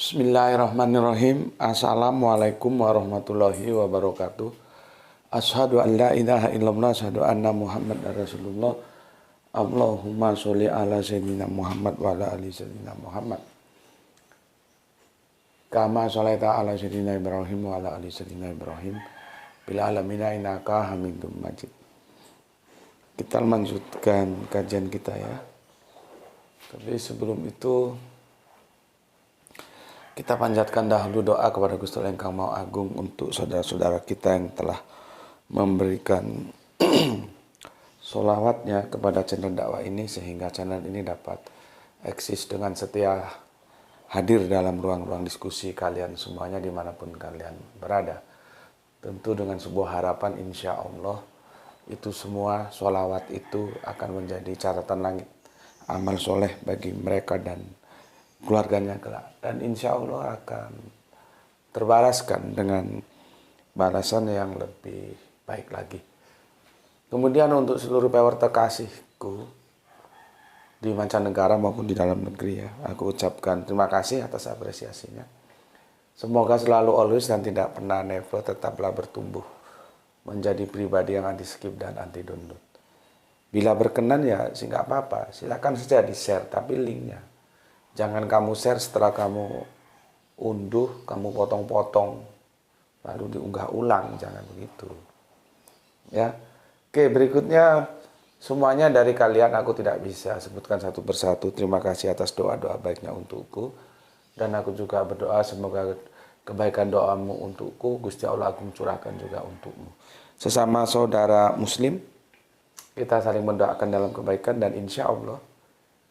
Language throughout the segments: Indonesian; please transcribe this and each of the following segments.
Bismillahirrahmanirrahim. Assalamualaikum warahmatullahi wabarakatuh. Asyhadu an la ilaha illallah, asyhadu anna Muhammadar Rasulullah. Allahumma sholli ala sayyidina Muhammad wa ala ali sayyidina Muhammad. Kama sholaita ala sayyidina Ibrahim wa ala ali sayyidina Ibrahim. Bil alamina innaka Hamidum Majid. Kita lanjutkan kajian kita ya. Tapi sebelum itu kita panjatkan dahulu doa kepada Gusti Allah Engkang Maha Agung untuk saudara-saudara kita yang telah memberikan sholawatnya kepada channel dakwah ini sehingga channel ini dapat eksis dengan setia hadir dalam ruang-ruang diskusi kalian semuanya dimanapun kalian berada. Tentu dengan sebuah harapan insya Allah itu semua sholawat itu akan menjadi catatan langit amal soleh bagi mereka dan keluarganya kelak, dan insya Allah akan terbalaskan dengan balasan yang lebih baik lagi. Kemudian untuk seluruh pewarta kasihku di mancanegara maupun di dalam negeri ya, aku ucapkan terima kasih atas apresiasinya. Semoga selalu always dan tidak pernah never tetaplah bertumbuh menjadi pribadi yang anti skip dan anti download. Bila berkenan ya sih nggak apa-apa, silakan saja di share, tapi linknya jangan kamu share setelah kamu unduh, kamu potong-potong, lalu diunggah ulang, jangan begitu. Ya, oke, berikutnya semuanya dari kalian aku tidak bisa sebutkan satu persatu. Terima kasih atas doa-doa baiknya untukku, dan aku juga berdoa semoga kebaikan doamu untukku Gusti Allah Agung curahkan juga untukmu. Sesama saudara Muslim, kita saling mendoakan dalam kebaikan dan insya Allah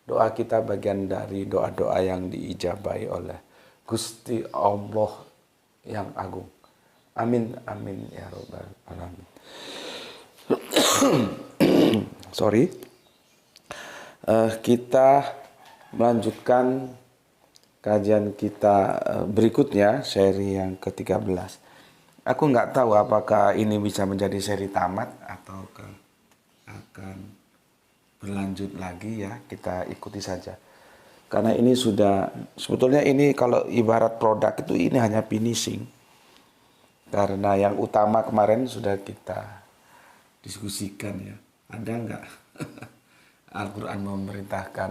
doa kita bagian dari doa-doa yang diijabahi oleh Gusti Allah yang agung. Amin, amin, ya Rabbal Alamin. Sorry. Kita melanjutkan kajian kita berikutnya, seri yang ke-13. Aku nggak tahu apakah ini bisa menjadi seri tamat atau akan berlanjut lagi ya, kita ikuti saja. Karena ini sudah, sebetulnya ini kalau ibarat produk itu ini hanya finishing. Karena yang utama kemarin sudah kita diskusikan ya. Ada nggak Al-Quran memerintahkan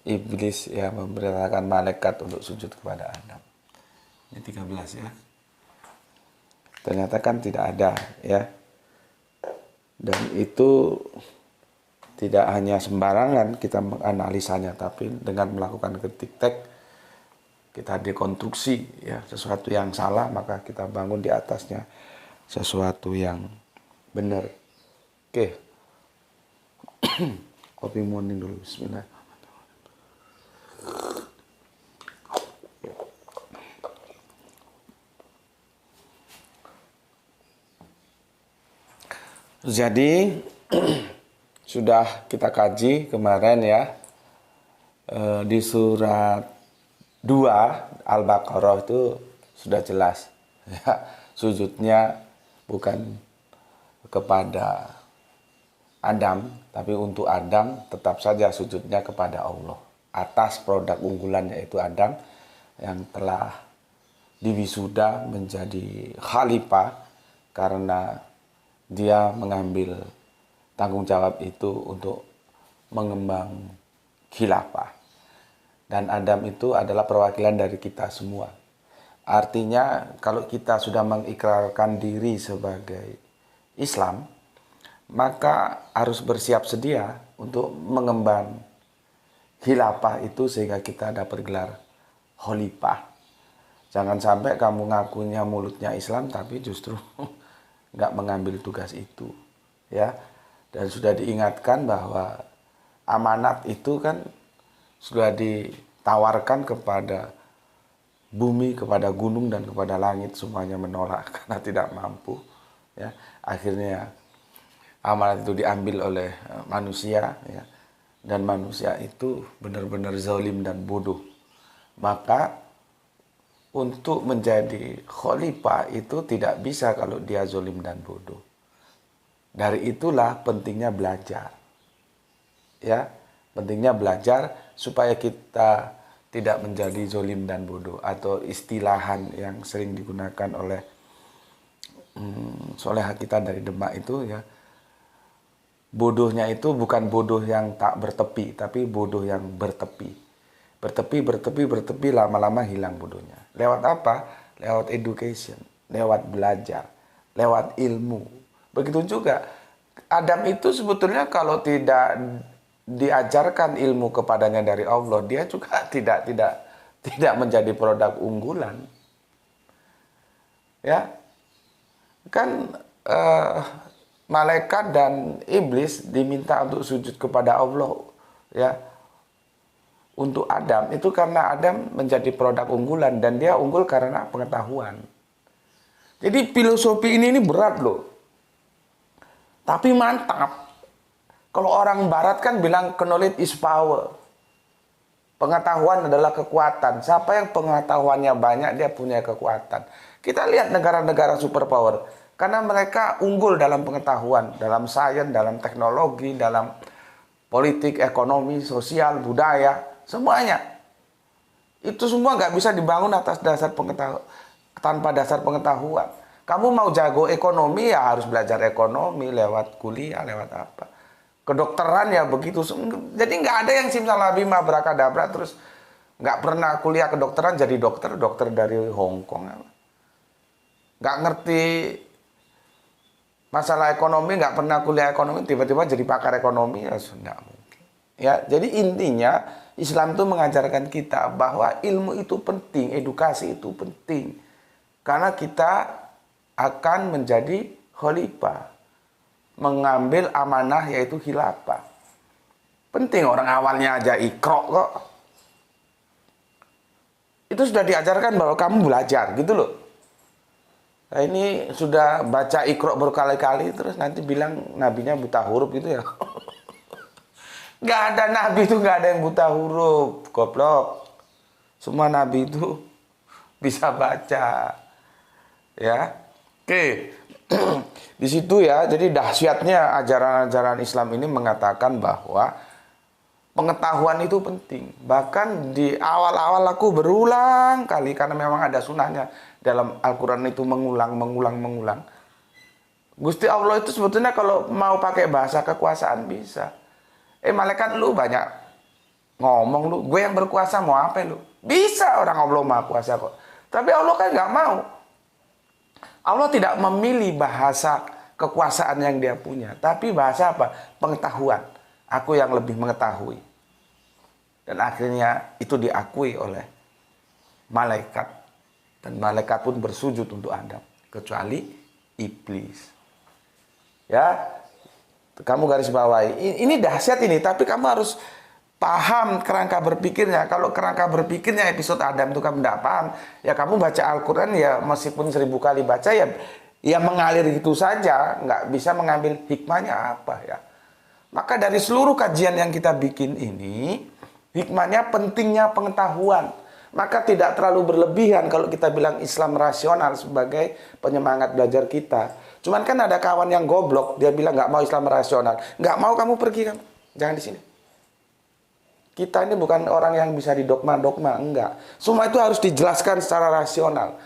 iblis ya, memerintahkan malaikat untuk sujud kepada Adam. Ini 13 ya. Ternyata kan tidak ada ya. Dan itu tidak hanya sembarangan kita menganalisanya, tapi dengan melakukan ketik tek kita dekonstruksi ya, sesuatu yang salah maka kita bangun di atasnya sesuatu yang benar. Oke. Kopi morning dulu, bismillah. Jadi sudah kita kaji kemarin ya, di surat 2 Al-Baqarah itu sudah jelas ya, sujudnya bukan kepada Adam, tapi untuk Adam tetap saja sujudnya kepada Allah atas produk unggulan yaitu Adam yang telah diwisuda menjadi khalifah karena dia mengambil tanggung jawab itu untuk mengembang khilafah. Dan Adam itu adalah perwakilan dari kita semua. Artinya kalau kita sudah mengikrarkan diri sebagai Islam, maka harus bersiap sedia untuk mengemban khilafah itu sehingga kita dapat gelar khalifah. Jangan sampai kamu ngakunya mulutnya Islam tapi justru nggak mengambil tugas itu ya. Dan sudah diingatkan bahwa amanat itu kan sudah ditawarkan kepada bumi, kepada gunung, dan kepada langit. Semuanya menolak karena tidak mampu. Ya. Akhirnya amanat itu diambil oleh manusia. Ya. Dan manusia itu benar-benar zalim dan bodoh. Maka untuk menjadi khalifah itu tidak bisa kalau dia zalim dan bodoh. Dari itulah pentingnya belajar. Ya, pentingnya belajar supaya kita tidak menjadi zolim dan bodoh, atau istilahan yang sering digunakan oleh soleha kita dari Demak itu ya, bodohnya itu bukan bodoh yang tak bertepi, tapi bodoh yang bertepi. Bertepi, lama-lama hilang bodohnya. Lewat apa? Lewat education, lewat belajar, lewat ilmu. Begitu juga Adam itu sebetulnya kalau tidak diajarkan ilmu kepadanya dari Allah, dia juga tidak menjadi produk unggulan. Ya. Kan malaikat dan iblis diminta untuk sujud kepada Allah ya. Untuk Adam itu karena Adam menjadi produk unggulan, dan dia unggul karena pengetahuan. Jadi filosofi ini berat loh. Tapi mantap. Kalau orang barat kan bilang knowledge is power. Pengetahuan adalah kekuatan. Siapa yang pengetahuannya banyak, dia punya kekuatan. Kita lihat negara-negara superpower. Karena mereka unggul dalam pengetahuan, dalam sains, dalam teknologi, dalam politik, ekonomi, sosial, budaya, semuanya. Itu semua nggak bisa dibangun atas dasar pengetahuan, tanpa dasar pengetahuan. Kamu mau jago ekonomi ya harus belajar ekonomi lewat kuliah, lewat apa. Kedokteran ya begitu. Jadi nggak ada yang simsalabim abrakadabra terus nggak pernah kuliah kedokteran jadi dokter dari Hong Kong. Nggak ngerti masalah ekonomi, nggak pernah kuliah ekonomi, tiba-tiba jadi pakar ekonomi, ya nggak mungkin. Ya, jadi intinya Islam itu mengajarkan kita bahwa ilmu itu penting, edukasi itu penting, karena kita akan menjadi khalifah, mengambil amanah yaitu khilafah. Penting, orang awalnya aja Iqra kok. Itu sudah diajarkan bahwa kamu belajar gitu loh. Nah, ini sudah baca Iqra berkali-kali terus nanti bilang nabinya buta huruf gitu ya. Nggak ada nabi itu, nggak ada yang buta huruf, goblok. Semua nabi itu bisa baca. Ya. Oke. Di situ ya, jadi dahsyatnya ajaran-ajaran Islam ini mengatakan bahwa pengetahuan itu penting. Bahkan di awal-awal aku berulang kali, karena memang ada sunahnya dalam Al-Quran itu mengulang. Gusti Allah itu sebetulnya kalau mau pakai bahasa kekuasaan bisa. Malaikat lu banyak ngomong lu, gue yang berkuasa mau apa lu? Bisa, orang Allah maha kuasa kok. Tapi Allah kan nggak mau. Allah tidak memilih bahasa kekuasaan yang dia punya, tapi bahasa apa? Pengetahuan. Aku yang lebih mengetahui. Dan akhirnya itu diakui oleh malaikat. Dan malaikat pun bersujud untuk Adam. Kecuali iblis. Ya, kamu garis bawahi. Ini dahsyat ini, tapi kamu harus paham kerangka berpikirnya. Kalau kerangka berpikirnya episode Adam itu kamu tidak paham, ya kamu baca Al-Quran ya meskipun 1000 kali baca ya mengalir gitu saja, nggak bisa mengambil hikmahnya apa ya. Maka dari seluruh kajian yang kita bikin ini, hikmahnya pentingnya pengetahuan. Maka tidak terlalu berlebihan kalau kita bilang Islam rasional sebagai penyemangat belajar kita. Cuman kan ada kawan yang goblok, dia bilang nggak mau Islam rasional. Nggak mau, kamu pergi kan, jangan di sini. Kita ini bukan orang yang bisa didogma-dogma, enggak. Semua itu harus dijelaskan secara rasional.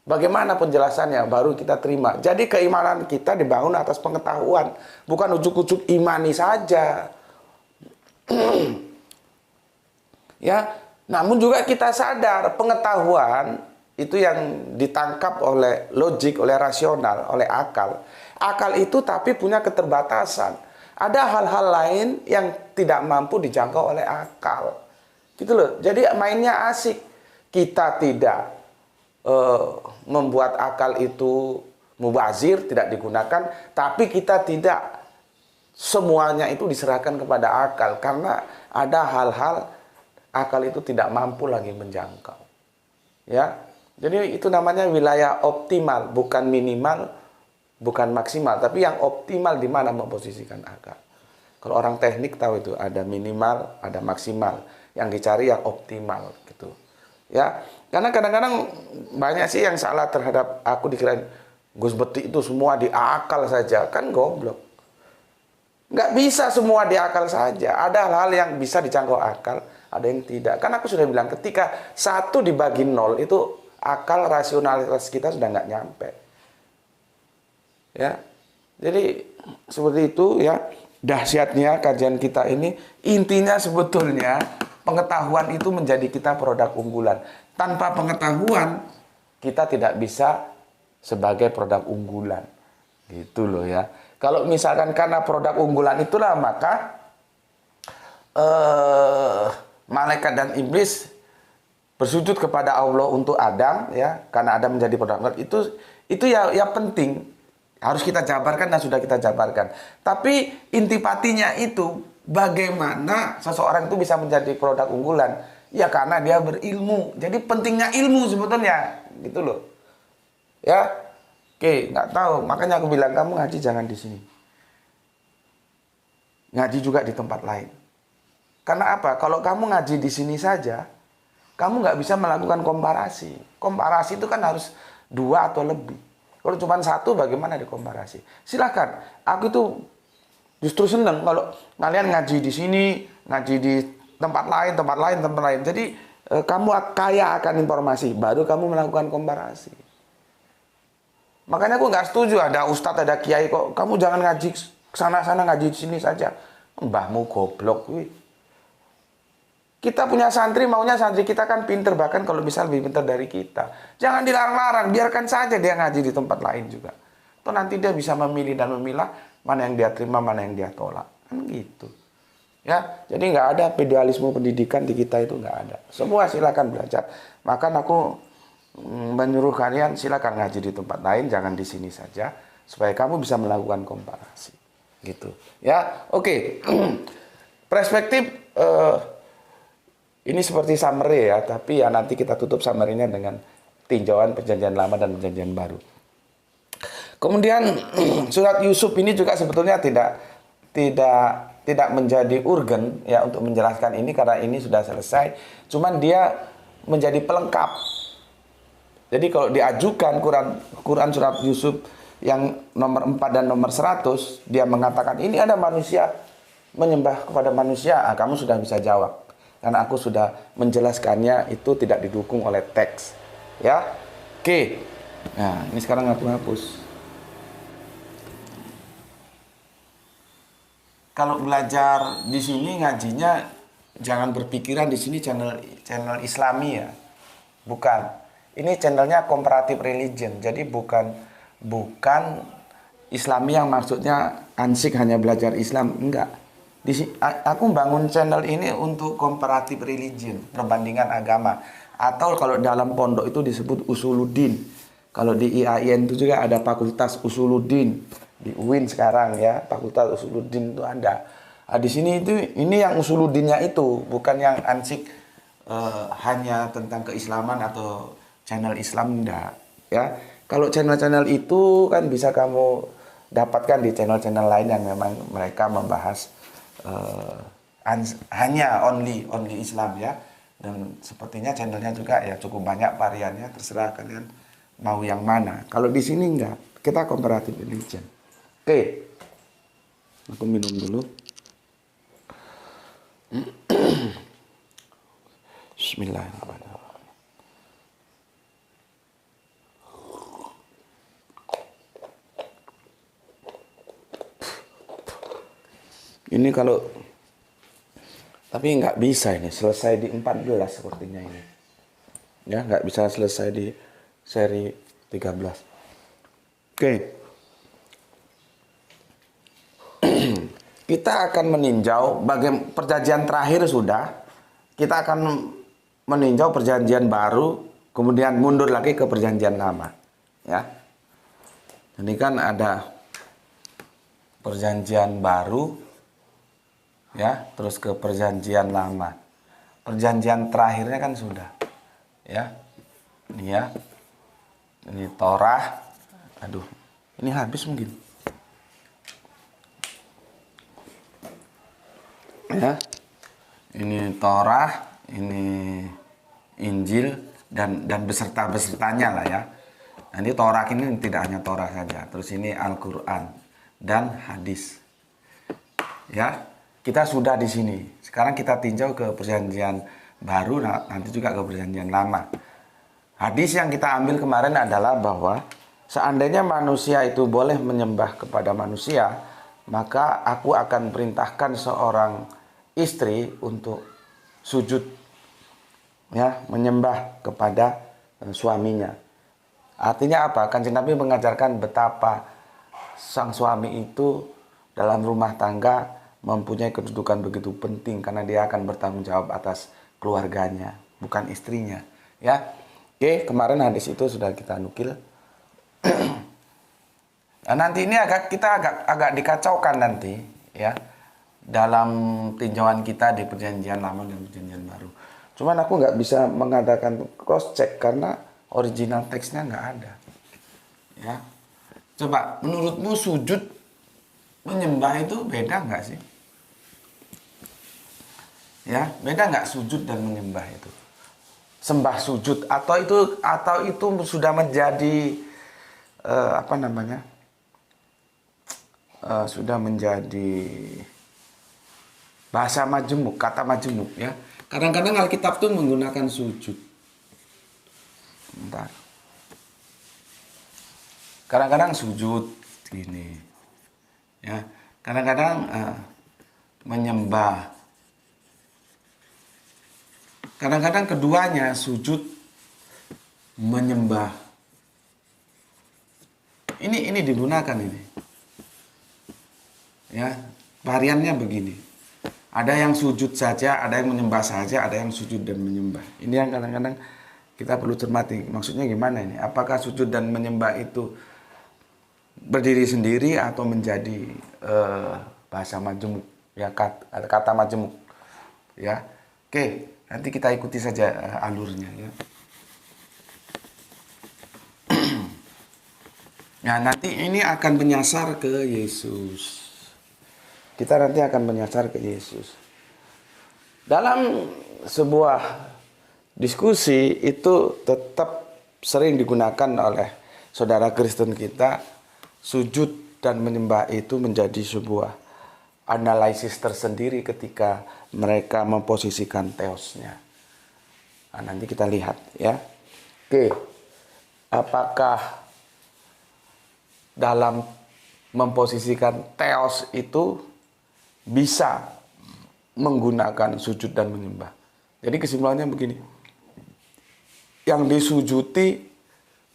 Bagaimana penjelasannya baru kita terima. Jadi keimanan kita dibangun atas pengetahuan, bukan ujuk-ujuk imani saja. Ya, namun juga kita sadar pengetahuan itu yang ditangkap oleh logik, oleh rasional, oleh akal. Akal itu tapi punya keterbatasan. Ada hal-hal lain yang tidak mampu dijangkau oleh akal. Gitu loh. Jadi mainnya asik. Kita tidak membuat akal itu mubazir, tidak digunakan, tapi kita tidak semuanya itu diserahkan kepada akal, karena ada hal-hal akal itu tidak mampu lagi menjangkau. Ya. Jadi itu namanya wilayah optimal, bukan minimal, bukan maksimal, tapi yang optimal di mana memposisikan akal. Kalau orang teknik tahu itu ada minimal, ada maksimal, yang dicari yang optimal gitu. Ya, karena kadang-kadang banyak sih yang salah terhadap aku, dikirain Gus Beti itu semua di akal saja, kan goblok. Nggak bisa semua di akal saja. Ada hal-hal yang bisa dijangkau akal, ada yang tidak. Kan aku sudah bilang, ketika 1 dibagi 0, itu akal rasionalitas kita sudah nggak nyampe. Ya, jadi seperti itu ya. Dahsyatnya kajian kita ini, intinya sebetulnya pengetahuan itu menjadi kita produk unggulan. Tanpa pengetahuan, kita tidak bisa sebagai produk unggulan. Gitu loh ya. Kalau misalkan karena produk unggulan itulah, maka malaikat dan iblis bersujud kepada Allah untuk Adam ya, karena Adam menjadi produk unggulan. Itu ya penting. Harus kita jabarkan dan sudah kita jabarkan. Tapi intipatinya itu bagaimana seseorang itu bisa menjadi produk unggulan? Ya karena dia berilmu. Jadi pentingnya ilmu sebetulnya, gitu loh. Ya, oke, nggak tahu. Makanya aku bilang kamu ngaji jangan di sini. Ngaji juga di tempat lain. Karena apa? Kalau kamu ngaji di sini saja, kamu nggak bisa melakukan komparasi. Komparasi itu kan harus 2 atau lebih. Kalau cuma 1, bagaimana dikomparasi? Silakan. Aku itu justru senang kalau kalian ngaji di sini, ngaji di tempat lain. Jadi kamu kaya akan informasi, baru kamu melakukan komparasi. Makanya aku nggak setuju ada ustadz, ada kiai kok kamu jangan ngaji sana-sana, ngaji di sini saja. Mbahmu goblok, wih. Kita punya santri, maunya santri kita kan pinter, bahkan kalau bisa lebih pinter dari kita. Jangan dilarang-larang, biarkan saja dia ngaji di tempat lain juga. Atau nanti dia bisa memilih dan memilah mana yang dia terima, mana yang dia tolak. Kan gitu. Ya, jadi nggak ada idealisme pendidikan di kita itu, nggak ada. Semua silakan belajar. Maka aku menyuruh kalian silakan ngaji di tempat lain, jangan di sini saja, supaya kamu bisa melakukan komparasi. Gitu. Ya, oke. Perspektif ini seperti summary ya, tapi ya nanti kita tutup summary-nya dengan tinjauan perjanjian lama dan perjanjian baru. Kemudian surat Yusuf ini juga sebetulnya tidak menjadi urgen ya untuk menjelaskan ini karena ini sudah selesai. Cuman dia menjadi pelengkap. Jadi kalau diajukan Quran surat Yusuf yang nomor 4 dan nomor 100, dia mengatakan ini ada manusia menyembah kepada manusia, kamu sudah bisa jawab. Karena aku sudah menjelaskannya, itu tidak didukung oleh teks. Ya, oke. Nah, ini sekarang aku hapus. Kalau belajar di sini ngajinya, jangan berpikiran di sini channel Islami ya. Bukan. Ini channelnya comparative religion. Jadi bukan Islami yang maksudnya ansik hanya belajar Islam, enggak. Aku bangun channel ini untuk comparative religion, perbandingan agama. Atau kalau dalam pondok itu disebut usuluddin. Kalau di IAIN itu juga ada fakultas usuluddin. Di UIN sekarang ya, fakultas usuluddin itu ada. Nah, di sini ini yang usuluddinnya itu, bukan yang ansik hanya tentang keislaman atau channel Islam, enggak. Ya, kalau channel-channel itu kan bisa kamu dapatkan di channel-channel lain yang memang mereka membahas hanya only Islam ya, dan sepertinya channelnya juga ya cukup banyak variannya, terserah kalian mau yang mana. Kalau di sini enggak, kita comparative religion. Oke, aku minum dulu. Bismillahirrahmanirrahim. Ini kalau tapi nggak bisa ini selesai di 14 sepertinya ini. Ya, nggak bisa selesai di seri 13. Oke. Kita akan meninjau bagaimana perjanjian terakhir sudah. Kita akan meninjau perjanjian baru, kemudian mundur lagi ke perjanjian lama. Ya. Ini kan ada perjanjian baru, ya, terus ke perjanjian lama. Perjanjian terakhirnya kan sudah, ya, ini ya, ini Torah. Aduh, ini habis mungkin, ya, ini Torah, ini Injil dan besertanya lah ya. Nah, ini Torah ini tidak hanya Torah saja, terus ini Al-Quran dan hadis. Ya, kita sudah di sini. Sekarang kita tinjau ke perjanjian baru, nanti juga ke perjanjian lama. Hadis yang kita ambil kemarin adalah bahwa seandainya manusia itu boleh menyembah kepada manusia, maka aku akan perintahkan seorang istri untuk sujud, ya, menyembah kepada suaminya. Artinya apa? Kanjeng Nabi mengajarkan betapa sang suami itu dalam rumah tangga mempunyai kedudukan begitu penting karena dia akan bertanggung jawab atas keluarganya, bukan istrinya. Ya, oke, kemarin hadis itu sudah kita nukil. Nah, nanti ini kita agak dikacaukan nanti, ya, dalam tinjauan kita di perjanjian lama dan perjanjian baru. Cuman aku nggak bisa mengadakan cross check karena original teksnya nggak ada. Ya, coba menurutmu sujud menyembah itu beda nggak sih? Ya, beda nggak sujud dan menyembah itu? Sembah sujud atau itu sudah menjadi apa namanya? Sudah menjadi bahasa majemuk, kata majemuk, ya. Kadang-kadang Alkitab tuh menggunakan sujud. Bentar. Kadang-kadang sujud gini, ya. Kadang-kadang menyembah. Kadang-kadang keduanya sujud menyembah. Ini digunakan ini. Ya, variannya begini. Ada yang sujud saja, ada yang menyembah saja, ada yang sujud dan menyembah. Ini yang kadang-kadang kita perlu cermati. Maksudnya gimana ini? Apakah sujud dan menyembah itu berdiri sendiri atau menjadi bahasa majemuk, ya, kata majemuk, ya. Oke, nanti kita ikuti saja alurnya, ya. Nah, nanti ini akan menyasar ke Yesus. Kita nanti akan menyasar ke Yesus. Dalam sebuah diskusi itu tetap sering digunakan oleh saudara Kristen kita, sujud dan menyembah itu menjadi sebuah analisis tersendiri ketika mereka memposisikan teosnya. Nah, nanti kita lihat, ya. Oke, apakah dalam memposisikan teos itu bisa menggunakan sujud dan menyembah? Jadi kesimpulannya begini. Yang disujuti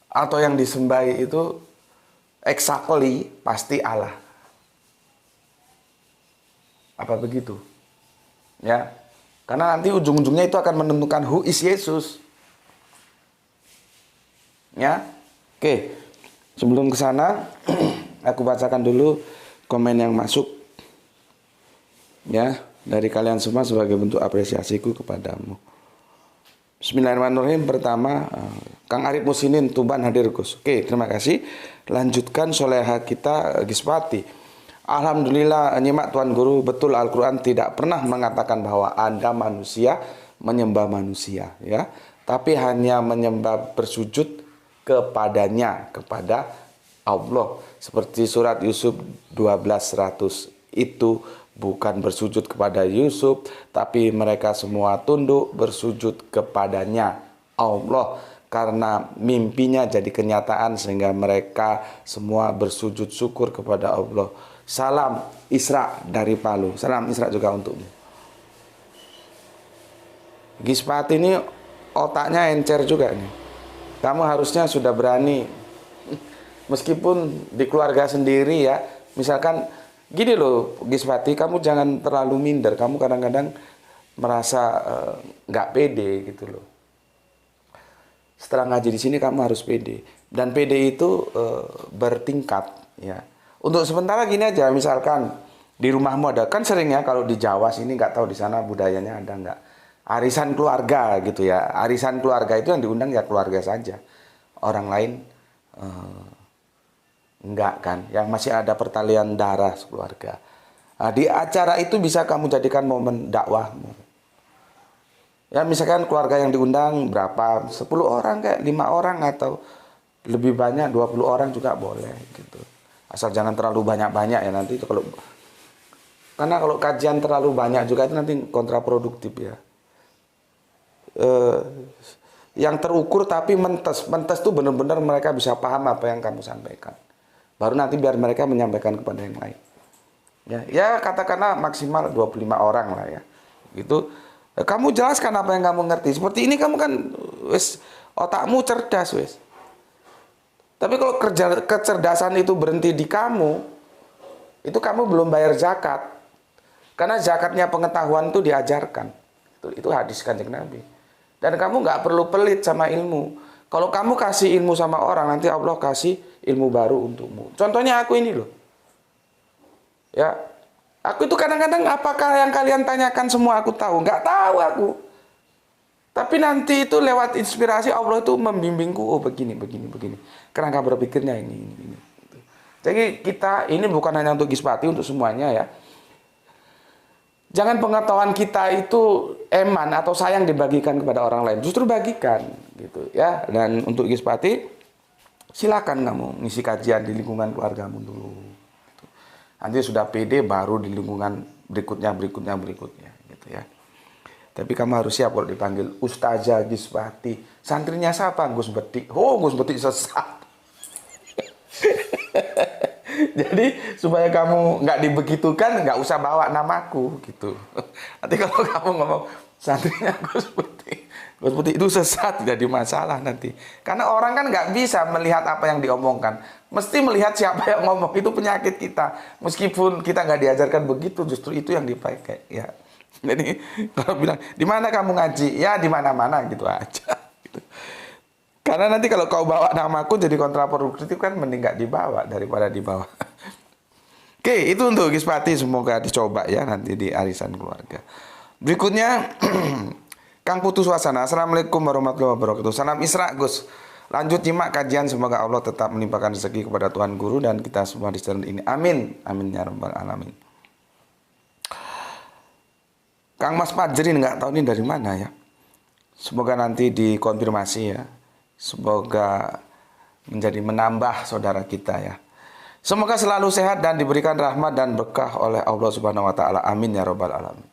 atau yang disembahi itu exactly pasti Allah. Apa begitu? Ya. Karena nanti ujung-ujungnya itu akan menentukan who is Yesus. Ya. Oke. Sebelum ke sana, aku bacakan dulu komen yang masuk, ya, dari kalian semua sebagai bentuk apresiasiku kepadamu. Bismillahirrahmanirrahim. Pertama, Kang Arif Musinin, Tuban hadir Gus. Oke, terima kasih. Lanjutkan soleha kita Gispati. Alhamdulillah nyimak Tuan Guru, betul Al-Quran tidak pernah mengatakan bahwa ada manusia menyembah manusia, ya, tapi hanya menyembah bersujud kepadanya, kepada Allah. Seperti surat Yusuf 12:100. Itu bukan bersujud kepada Yusuf, tapi mereka semua tunduk bersujud kepadanya, Allah, karena mimpinya jadi kenyataan sehingga mereka semua bersujud syukur kepada Allah. Salam Isra dari Palu. Salam Isra juga untukmu. Gispat ini otaknya encer juga nih. Kamu harusnya sudah berani, meskipun di keluarga sendiri, ya. Misalkan gini loh Giswati, kamu jangan terlalu minder. Kamu kadang-kadang merasa nggak pede gitu loh. Setelah ngaji di sini kamu harus pede. Dan pede itu bertingkat, ya. Untuk sementara gini aja, misalkan di rumahmu ada, kan sering ya kalau di Jawa sini, nggak tahu di sana budayanya ada nggak, arisan keluarga gitu, ya. Arisan keluarga itu yang diundang ya keluarga saja. Orang lain enggak kan, yang masih ada pertalian darah keluarga. Nah, di acara itu bisa kamu jadikan momen dakwahmu. Ya, misalkan keluarga yang diundang berapa? 10 orang kayak 5 orang atau lebih banyak 20 orang juga boleh gitu. Asal jangan terlalu banyak-banyak ya, nanti itu kalau Karena kalau kajian terlalu banyak juga itu nanti kontraproduktif ya. Yang terukur tapi mentes. Mentes tuh benar-benar mereka bisa paham apa yang kamu sampaikan. Baru nanti biar mereka menyampaikan kepada yang lain. Ya katakanlah maksimal 25 orang lah ya. Gitu. Kamu jelaskan apa yang kamu ngerti. Seperti ini kamu kan wis otakmu cerdas wis. Tapi kalau kecerdasan itu berhenti di kamu, itu kamu belum bayar zakat. Karena zakatnya pengetahuan itu diajarkan. Itu hadis Kanjeng Nabi. Dan kamu nggak perlu pelit sama ilmu. Kalau kamu kasih ilmu sama orang, nanti Allah kasih ilmu baru untukmu. Contohnya aku ini loh. Ya, aku itu kadang-kadang apakah yang kalian tanyakan semua aku tahu? Nggak tahu aku. Tapi nanti itu lewat inspirasi Allah itu membimbingku. Oh begini. Kerangka berpikirnya ini. Jadi kita ini bukan hanya untuk Gispati, untuk semuanya ya. Jangan pengetahuan kita itu eman atau sayang dibagikan kepada orang lain. Justru bagikan gitu ya. Dan untuk Gispati, silakan kamu ngisi kajian di lingkungan keluargamu dulu. Nanti sudah pede baru di lingkungan berikutnya gitu ya. Tapi kamu harus siap kalau dipanggil Ustazah Gispati. Santrinya siapa? Gus Betik. Oh, Gus Betik sesat. Jadi supaya kamu nggak dibegitukan, nggak usah bawa namaku gitu. Nanti kalau kamu ngomong santrinya Gus Betik itu sesat, jadi masalah nanti. Karena orang kan nggak bisa melihat apa yang diomongkan. Mesti melihat siapa yang ngomong, itu penyakit kita. Meskipun kita nggak diajarkan begitu, justru itu yang dipakai ya. Jadi kalau bilang di mana kamu ngaji, ya di mana-mana gitu aja. Gitu. Karena nanti kalau kau bawa namaku jadi kontraproduktif kan, mending nggak dibawa daripada dibawa. Oke, itu untuk Gispati, semoga dicoba ya nanti di arisan keluarga. Berikutnya Kang Putu Suasana. Assalamualaikum warahmatullahi wabarakatuh. Salam Isra Gus. Lanjut nyimak kajian, semoga Allah tetap melimpahkan rezeki kepada Tuhan Guru dan kita semua di channel ini. Amin. Amin ya rabbal alamin. Kang Mas Fajrin, nggak tahu ini dari mana ya. Semoga nanti dikonfirmasi ya. Semoga menjadi menambah saudara kita ya. Semoga selalu sehat dan diberikan rahmat dan berkah oleh Allah Subhanahu wa taala. Amin ya rabbal alamin.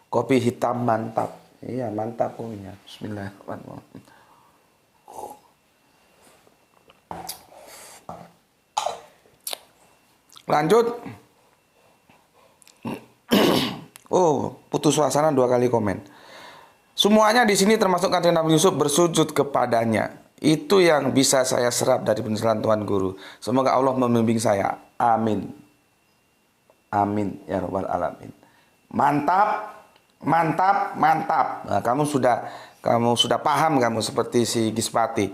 Kopi hitam mantap. Iya, mantap kopinya. Bismillahirrahmanirrahim. Lanjut. Oh, Putus Suasana 2 kali komen. Semuanya di sini termasuk Kanjeng Nabi Yusuf bersujud kepadanya. Itu yang bisa saya serap dari penjelasan Tuhan Guru. Semoga Allah membimbing saya. Amin. Amin ya rabbal alamin. Mantap. Nah, kamu sudah paham, kamu seperti si Gispati.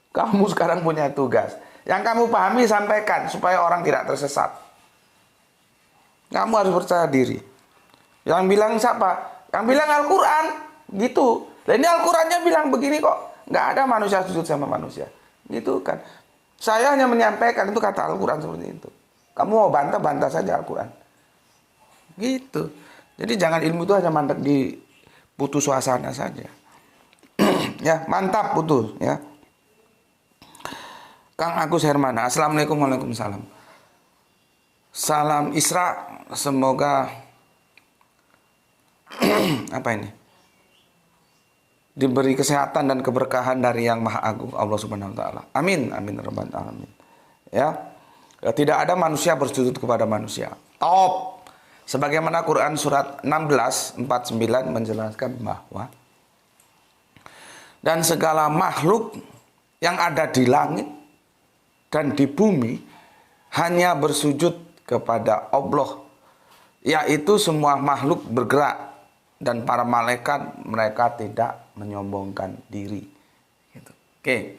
Kamu sekarang punya tugas. Yang kamu pahami sampaikan supaya orang tidak tersesat. Kamu harus percaya diri. Yang bilang siapa? Yang bilang Al-Quran. Gitu. Dan ini Al-Qurannya bilang begini kok. Nggak ada manusia sujud sama manusia. Gitu kan. Saya hanya menyampaikan, itu kata Al-Quran seperti itu. Kamu mau bantah saja Al-Quran. Gitu. Jadi jangan ilmu itu hanya mandek di Putus Suasana saja. Ya, mantap Putus ya. Kang Agus Hermana. Assalamualaikum warahmatullahi wabarakatuh. Salam Isra. Semoga apa ini? Diberi kesehatan dan keberkahan dari Yang Maha Agung Allah Subhanahu wa taala. Amin. Amin rabbal alamin. Ya. Tidak ada manusia bersujud kepada manusia. Top. Sebagaimana Quran surat 16:49 menjelaskan bahwa dan segala makhluk yang ada di langit dan di bumi hanya bersujud kepada Allah, yaitu semua makhluk bergerak dan para malaikat, mereka tidak menyombongkan diri. Gitu. Oke,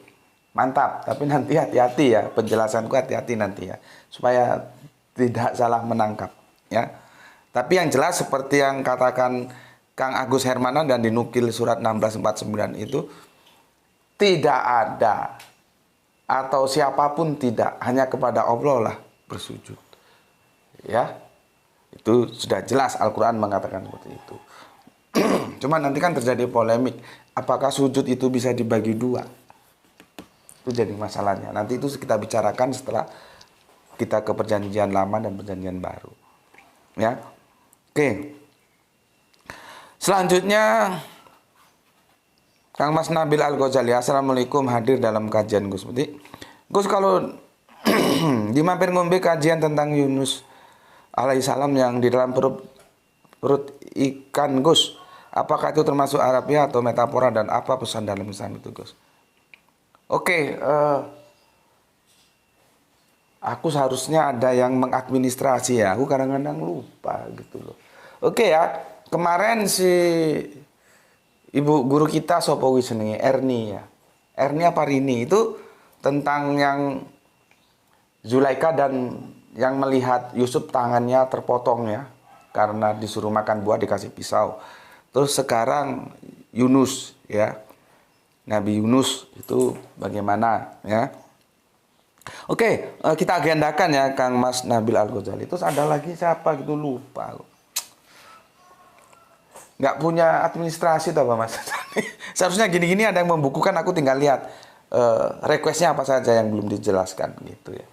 mantap. Tapi nanti hati-hati ya, penjelasanku hati-hati nanti ya, supaya tidak salah menangkap ya. Tapi yang jelas seperti yang katakan Kang Agus Hermana dan dinukil surat 16:49 itu, tidak ada atau siapapun tidak, hanya kepada Allah lah bersujud. Ya. Itu sudah jelas Al-Quran mengatakan seperti itu. Cuma nanti kan terjadi polemik, apakah sujud itu bisa dibagi dua? Itu jadi masalahnya. Nanti itu kita bicarakan setelah kita ke perjanjian lama dan perjanjian baru. Ya. Oke. Selanjutnya Kang Mas Nabil Al-Ghazali, Assalamualaikum, hadir dalam kajian Gus. Gus, kalau di mampir ngombe kajian tentang Yunus alaihissalam yang di dalam perut ikan, Gus, apakah itu termasuk Arabia atau metafora, dan apa pesan dalam Islam itu, Gus? Oke, aku seharusnya ada yang mengadministrasi ya. Aku kadang-kadang lupa gitu loh. Oke ya, kemarin si ibu guru kita sopo senenge Erni ya. Erni apa Rini itu tentang yang Zulaika dan yang melihat Yusuf tangannya terpotong ya karena disuruh makan buah dikasih pisau. Terus sekarang Yunus ya. Nabi Yunus itu bagaimana ya? Oke, kita agendakan ya Kang Mas Nabil Al-Ghazali. Terus ada lagi siapa gitu, lupa. Nggak punya administrasi tau Pak Mas. Seharusnya gini-gini ada yang membukukan, aku tinggal lihat requestnya apa saja yang belum dijelaskan gitu ya.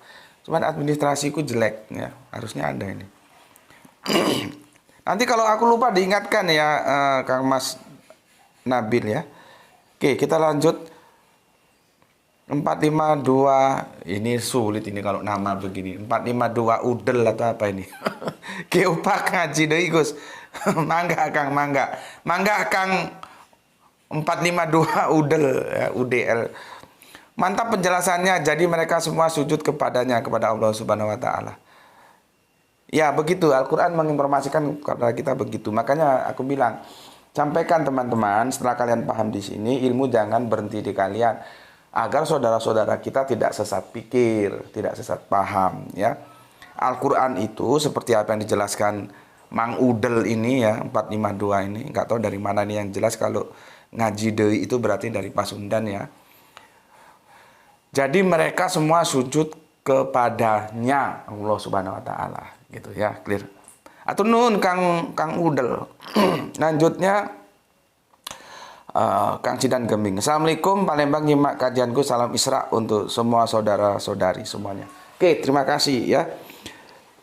Cuman administrasiku jelek ya, harusnya ada ini. Nanti kalau aku lupa diingatkan ya Kang Mas Nabil ya. Oke, kita lanjut. 452, ini sulit ini kalau nama begini. 452 udel atau apa ini? Geopak ngaji deh Gus. Mangga Kang, mangga. Mangga Kang 452 udel ya, UDL. Mantap penjelasannya. Jadi mereka semua sujud kepadanya, kepada Allah Subhanahu wa taala. Ya, begitu Al-Qur'an menginformasikan kepada kita begitu. Makanya aku bilang, sampaikan teman-teman, setelah kalian paham di sini, ilmu jangan berhenti di kalian. Agar saudara-saudara kita tidak sesat pikir, tidak sesat paham ya. Al-Qur'an itu seperti apa yang dijelaskan Mang Udel ini ya, 452 ini, nggak tahu dari mana nih yang jelas kalau ngaji deui itu berarti dari Pasundan ya. Jadi mereka semua sujud kepadanya Allah Subhanahu wa taala gitu ya, clear. Atau nun Kang Udel. Lanjutnya Kang Cidan Gembing. Assalamualaikum, Palembang nyimak kajianku, salam Isra untuk semua saudara-saudari semuanya. Oke, terima kasih ya.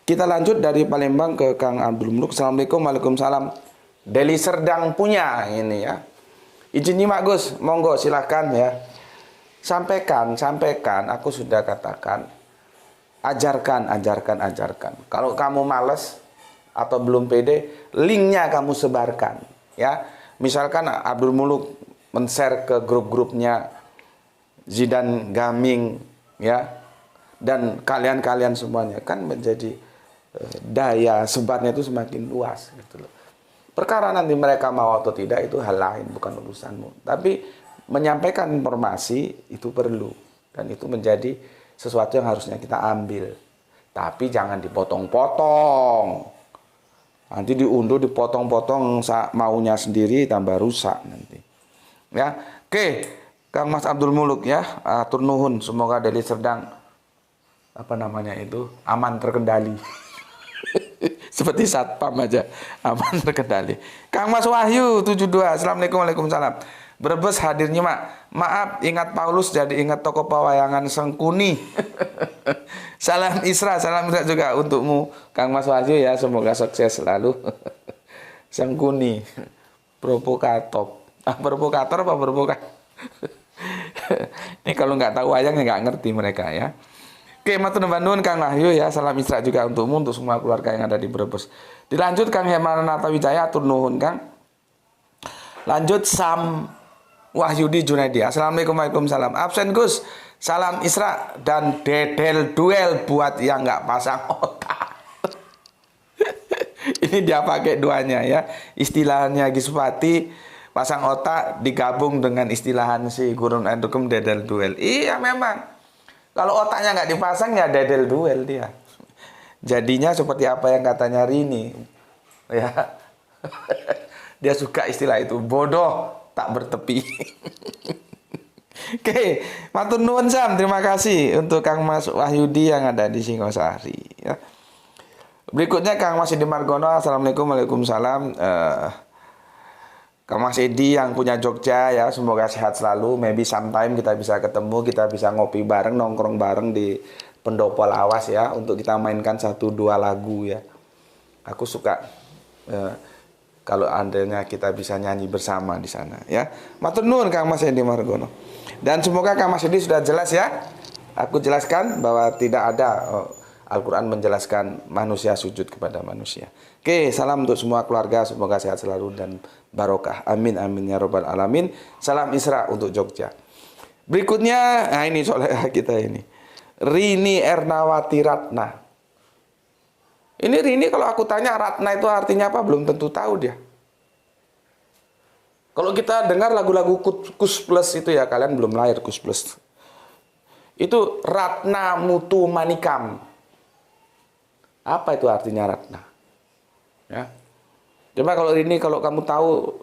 Kita lanjut dari Palembang ke Kang Abdul Muluk. Assalamualaikum, waalaikumsalam. Deli Serdang punya ini ya. Izin nyimak Gus, monggo silahkan ya. Sampaikan, aku sudah katakan. Ajarkan. Kalau kamu males atau belum pede, linknya kamu sebarkan ya. Misalkan Abdul Muluk men-share ke grup-grupnya Zidan Gaming ya, dan kalian semuanya kan menjadi daya sebarnya itu semakin luas gitu loh. Perkara nanti mereka mau atau tidak itu hal lain, bukan urusanmu. Tapi menyampaikan informasi itu perlu, dan itu menjadi sesuatu yang harusnya kita ambil. Tapi jangan dipotong-potong. Nanti diunduh, dipotong-potong maunya sendiri, tambah rusak nanti. Ya, oke, Kang Mas Abdul Muluk ya, atur nuhun, semoga Deli Serdang apa namanya itu aman terkendali. Seperti satpam aja, aman terkendali. Kang Mas Wahyu 72, Assalamualaikum, waalaikumsalam. Brebes hadir nyimak. Maaf, ingat Paulus jadi ingat toko pewayangan Sengkuni. Salam Isra juga untukmu Kang Mas Wahyu ya, semoga sukses selalu. Sengkuni, provokator. Provokator apa provokator? Ini kalau nggak tahu wayang nggak ngerti mereka ya. Oke, matur nuwun Kang Wahyu ya, salam Isra juga untukmu, untuk semua keluarga yang ada di Brebes. Dilanjut Kang Hemanata Wijaya, atur nuhun Kang. Lanjut Sam Wahyudi Junaidi. Assalamualaikum, waalaikumsalam. Absen Gus. Salam Isra dan dedel duel buat yang nggak pasang otak. Ini dia pakai duanya ya. Istilahnya Gisupati, pasang otak digabung dengan istilahan si Gurun Endukum, dedel duel. Iya memang. Kalau otaknya nggak dipasang ya dedel duel dia. Jadinya seperti apa yang katanya Rini. Ya. Dia suka istilah itu, bodoh tak bertepi. Oke, matur nuwun Sam, terima kasih untuk Kang Mas Wahyudi yang ada di Singosari ya. Berikutnya Kang Mas Edi Margono, Assalamualaikum, waalaikumsalam. Kang Mas Edi yang punya Jogja ya, semoga sehat selalu. Maybe sometime kita bisa ketemu, kita bisa ngopi bareng, nongkrong bareng di Pendopo Lawas ya, untuk kita mainkan 1-2 lagu ya. Aku suka eh, kalau andainya kita bisa nyanyi bersama di sana ya. Matur nuwun Kang Mas Edi Margono. Dan semoga Kang Mas Edi sudah jelas ya. Aku jelaskan bahwa tidak ada Al-Quran menjelaskan manusia sujud kepada manusia. Oke, salam untuk semua keluarga, semoga sehat selalu dan barokah. Amin amin ya robbal alamin. Salam Isra untuk Jogja. Berikutnya, nah ini soal kita ini. Rini Ernawati Ratna. Ini Rini kalau aku tanya Ratna itu artinya apa belum tentu tahu dia. Kalau kita dengar lagu-lagu Kus Plus itu ya, kalian belum lahir Kus Plus. Itu Ratna Mutu Manikam. Apa itu artinya Ratna? Ya. Coba kalau Rini, kalau kamu tahu,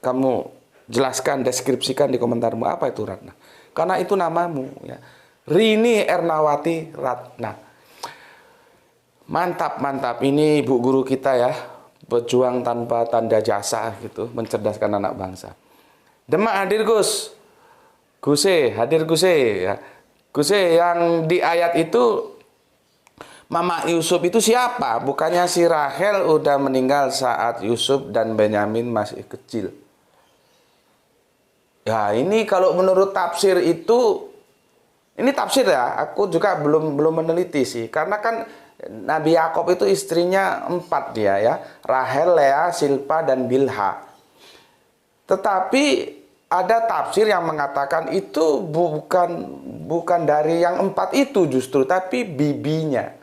kamu jelaskan, deskripsikan di komentarmu apa itu Ratna. Karena itu namamu ya. Rini Ernawati Ratna. Mantap, mantap. Ini ibu guru kita ya, pejuang tanpa tanda jasa gitu, mencerdaskan anak bangsa. Demak hadir Gus. Guse, hadir Guse ya. Guse yang di ayat itu Mama Yusuf itu siapa? Bukannya si Rahel udah meninggal saat Yusuf dan Benyamin masih kecil. Ya ini kalau menurut tafsir itu, ini tafsir ya, aku juga belum meneliti sih. Karena kan Nabi Yakob itu istrinya 4 dia ya. Rahel, Lea, Silpa, dan Bilha. Tetapi ada tafsir yang mengatakan itu bukan dari yang 4 itu justru, tapi bibinya.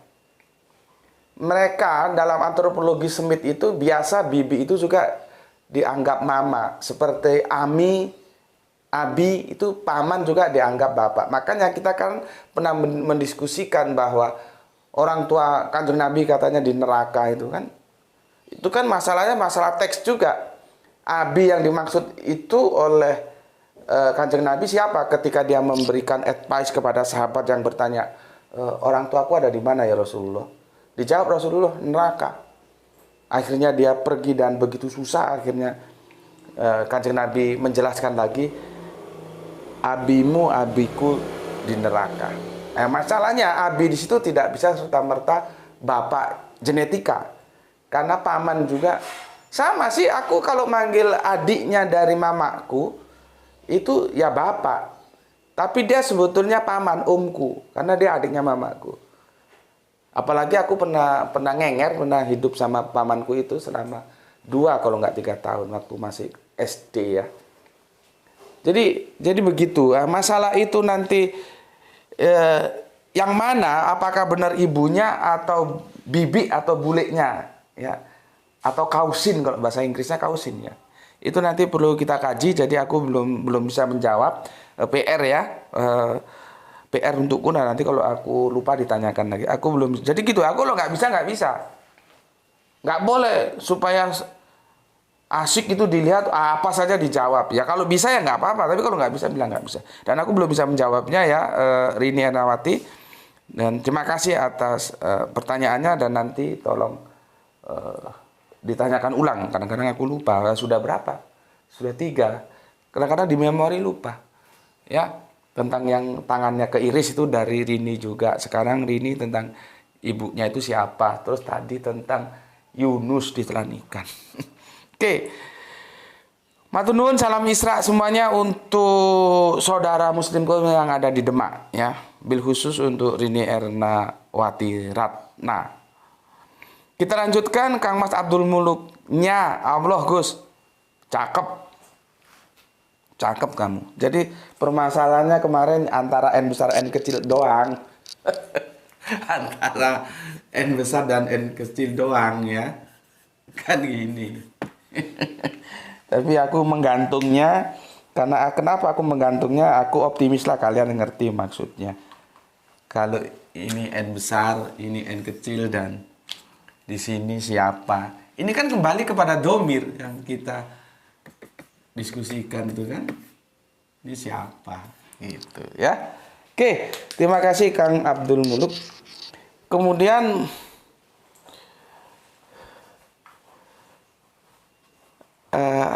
Mereka dalam antropologi Smith itu biasa bibi itu juga dianggap mama. Seperti Ami, Abi itu paman juga dianggap bapak. Makanya kita kan pernah mendiskusikan bahwa orang tua Kanjeng Nabi katanya di neraka itu kan. Itu kan masalahnya masalah teks juga. Abi yang dimaksud itu oleh Kanjeng Nabi siapa ketika dia memberikan advice kepada sahabat yang bertanya, orang tuaku ada di mana ya Rasulullah? Dijawab Rasulullah, neraka. Akhirnya dia pergi dan begitu susah akhirnya Kanjeng Nabi menjelaskan lagi, abimu abiku di neraka. Masalahnya abi di situ tidak bisa serta-merta bapak genetika. Karena paman juga sama sih, aku kalau manggil adiknya dari mamaku itu ya bapak. Tapi dia sebetulnya paman, omku, karena dia adiknya mamaku. Apalagi aku pernah ngenger, pernah hidup sama pamanku itu selama 2 kalau nggak 3 tahun waktu masih SD ya. Jadi begitu. Masalah itu nanti yang mana, apakah benar ibunya atau bibi atau buleknya ya, atau kausin, kalau bahasa Inggrisnya kausin ya, itu nanti perlu kita kaji. Jadi aku belum bisa menjawab. PR ya, PR untukku. Nah nanti kalau aku lupa ditanyakan lagi. Aku belum, jadi gitu. Aku lo nggak bisa, nggak boleh supaya asik itu dilihat apa saja dijawab ya. Kalau bisa ya nggak apa-apa, tapi kalau nggak bisa bilang nggak bisa. Dan aku belum bisa menjawabnya ya, Rini Ernawati. Dan terima kasih atas pertanyaannya, dan nanti tolong ditanyakan ulang. Kadang-kadang aku lupa, sudah berapa? Sudah 3. Kadang-kadang di memori lupa ya. Tentang yang tangannya keiris itu dari Rini juga. Sekarang Rini tentang ibunya itu siapa. Terus tadi tentang Yunus ditelan ikan. Oke, matur nuwun, salam Isra semuanya untuk saudara muslimku yang ada di Demak ya. Bil khusus untuk Rini Ernawati Ratna. Kita lanjutkan Kang Mas Abdul Muluknya. Allah Gus, cakep, cakep kamu. Jadi permasalahannya kemarin antara N besar N kecil doang. Antara N besar dan N kecil doang ya. Kan gini. Tapi aku menggantungnya karena kenapa aku menggantungnya? Aku optimis lah kalian ngerti maksudnya. Kalau ini N besar, ini N kecil, dan di sini siapa? Ini kan kembali kepada domir yang kita diskusikan itu kan. Ini siapa? Gitu ya. Oke, terima kasih Kang Abdul Muluk. Kemudian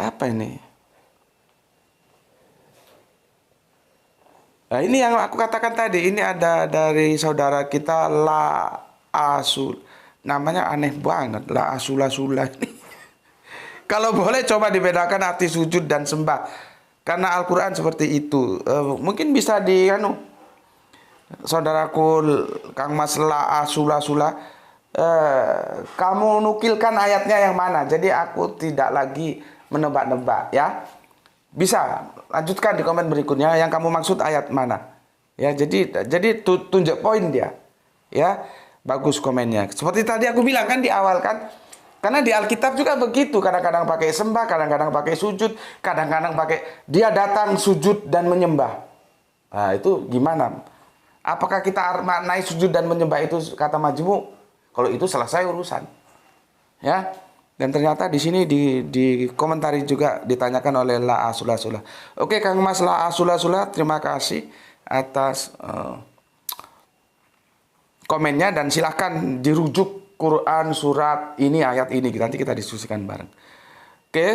apa ini? Nah, ini yang aku katakan tadi. Ini ada dari saudara kita namanya aneh banget, la asula-sula. Kalau boleh coba dibedakan arti sujud dan sembah. Karena Al-Quran seperti itu. Mungkin bisa di saudaraku Kang Mas la asula-sula, kamu nukilkan ayatnya yang mana. Jadi aku tidak lagi menebak-nebak ya. Bisa lanjutkan di komen berikutnya yang kamu maksud ayat mana. Ya, jadi tunjuk poin dia. Ya, bagus komennya. Seperti tadi aku bilang kan di awal kan. Karena di Alkitab juga begitu, kadang-kadang pakai sembah, kadang-kadang pakai sujud, kadang-kadang pakai dia datang sujud dan menyembah. Nah, itu gimana? Apakah kita maknai sujud dan menyembah itu kata majmu? Kalau itu selesai urusan. Ya. Dan ternyata di sini di komentari juga ditanyakan oleh La Asula-Sula. Oke, Kang Mas La Asula-Sula, terima kasih atas komennya dan silahkan dirujuk Quran, surat ini, ayat ini. Nanti kita diskusikan bareng. Oke.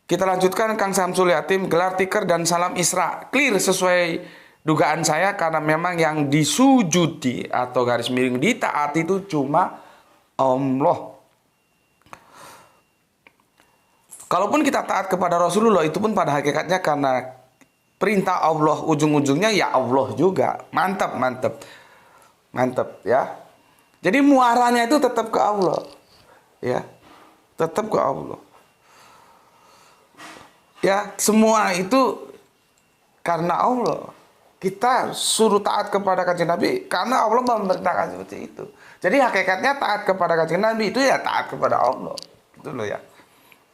Kita lanjutkan Kang Samsul Yatim, gelar tikar dan salam Isra. Clear sesuai dugaan saya karena memang yang disujudi atau garis miring ditaati itu cuma Allah. Kalaupun kita taat kepada Rasulullah itu pun pada hakikatnya karena perintah Allah, ujung-ujungnya ya Allah juga. Mantap, mantap. Mantap ya. Jadi muaranya itu tetap ke Allah. Ya. Tetap ke Allah. Ya, semua itu karena Allah. Kita suruh taat kepada Kanjeng Nabi karena Allah memerintahkan seperti itu. Jadi hakikatnya taat kepada Kanjeng Nabi itu ya taat kepada Allah. Itu loh ya.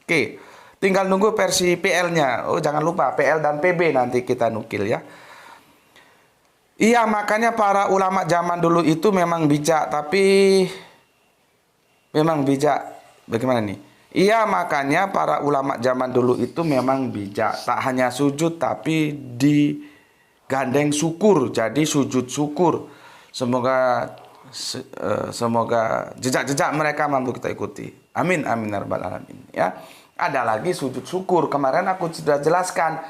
Oke. Tinggal nunggu versi PL-nya. Oh, jangan lupa PL dan PB nanti kita nukil ya. Iya, makanya para ulama zaman dulu itu memang bijak, tapi memang bijak. Bagaimana nih? Iya, makanya para ulama zaman dulu itu memang bijak. Tak hanya sujud, tapi digandeng syukur. Jadi sujud syukur. Semoga jejak-jejak mereka mampu kita ikuti. Amin, amin, ya rabbal alamin. Ya, ada lagi sujud syukur. Kemarin aku sudah jelaskan.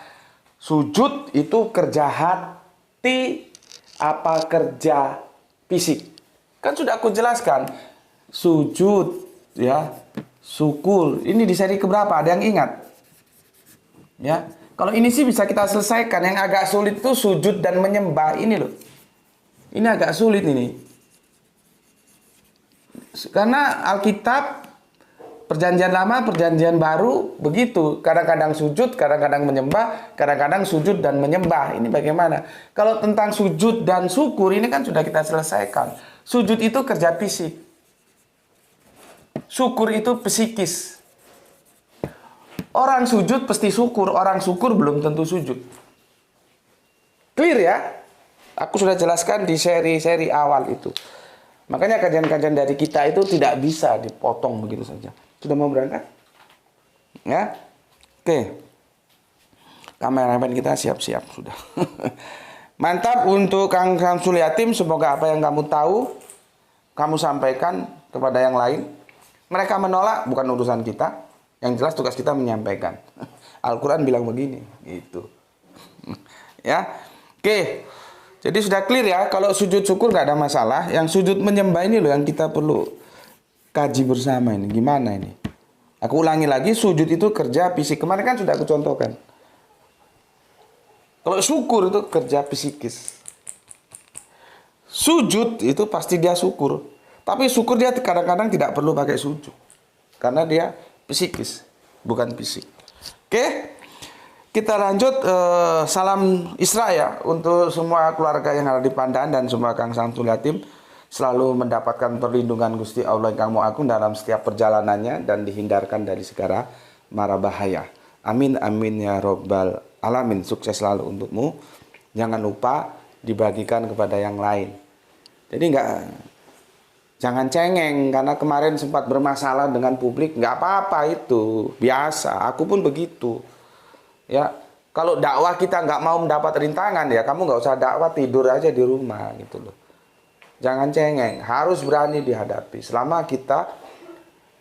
Sujud itu kerja hati apa kerja fisik. Kan sudah aku jelaskan. Sujud ya, syukur. Ini di seri keberapa? Ada yang ingat? Ya. Kalau ini sih bisa kita selesaikan. Yang agak sulit itu sujud dan menyembah ini loh. Ini agak sulit ini. Karena Alkitab Perjanjian Lama, Perjanjian Baru begitu. Kadang-kadang sujud, kadang-kadang menyembah, kadang-kadang sujud dan menyembah. Ini bagaimana? Kalau tentang sujud dan syukur ini kan sudah kita selesaikan. Sujud itu kerja fisik. Syukur itu psikis. Orang sujud pasti syukur, orang syukur belum tentu sujud. Clear ya? Aku sudah jelaskan di seri-seri awal itu. Makanya kajian-kajian dari kita itu tidak bisa dipotong begitu saja. Sudah mau berangkat? Ya? Oke. Kameramen kita siap-siap sudah. Mantap untuk Kang Samsul Yatim. Semoga apa yang kamu tahu, kamu sampaikan kepada yang lain. Mereka menolak, bukan urusan kita. Yang jelas tugas kita menyampaikan. Al-Quran bilang begini. Gitu. Ya? Oke. Jadi sudah clear ya. Kalau sujud syukur nggak ada masalah. Yang sujud menyembah ini loh yang kita perlu kaji bersama ini. Gimana ini? Aku ulangi lagi, sujud itu kerja fisik. Kemarin kan sudah aku contohkan. Kalau syukur itu kerja psikis. Sujud itu pasti dia syukur. Tapi syukur dia kadang-kadang tidak perlu pakai sujud. Karena dia psikis, bukan fisik. Oke? Kita lanjut, salam Isra ya. Untuk semua keluarga yang ada di Pandan dan semua Kang Samsul Yatim. Selalu mendapatkan perlindungan Gusti Allah yang kamu agung dalam setiap perjalanannya dan dihindarkan dari segala mara bahaya. Amin, amin ya robbal alamin. Sukses selalu untukmu. Jangan lupa dibagikan kepada yang lain. Jadi jangan cengeng karena kemarin sempat bermasalah dengan publik. Nggak apa-apa itu, biasa. Aku pun begitu. Ya, kalau dakwah kita nggak mau mendapat rintangan ya kamu nggak usah dakwah, tidur aja di rumah gitu loh. Jangan cengeng, harus berani dihadapi. Selama kita